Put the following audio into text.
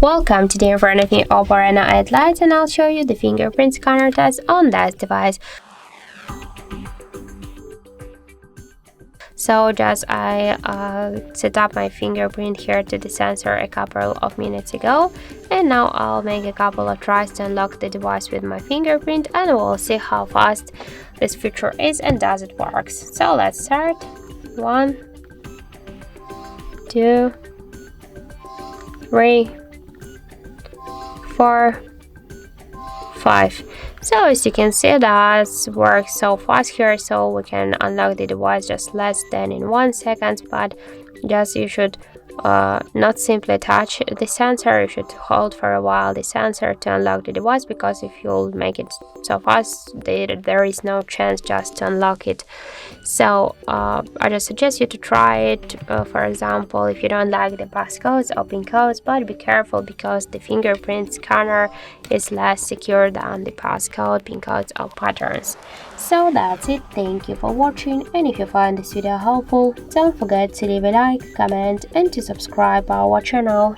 Welcome to the informative new OPPO Reno8 Lite, and I'll show you the fingerprint scanner test on that device. So I set up my fingerprint here to the sensor a couple of minutes ago, and now I'll make a couple of tries to unlock the device with my fingerprint, and we'll see how fast this feature is and does it works. So let's start. 1, 2, 3, 4, 5. So as you can see, that works so fast here, so we can unlock the device just less than in 1 second. But just you should not simply touch the sensor, you should hold for a while the sensor to unlock the device, because if you'll make it so fast, there is no chance just to unlock it. So I just suggest you to try it. For example, if you don't like the passcodes or pin codes, but be careful because the fingerprint scanner is less secure than the passcode, pin codes or patterns. So that's it. Thank you for watching, and if you find this video helpful, don't forget to leave a like, comment and to subscribe our channel.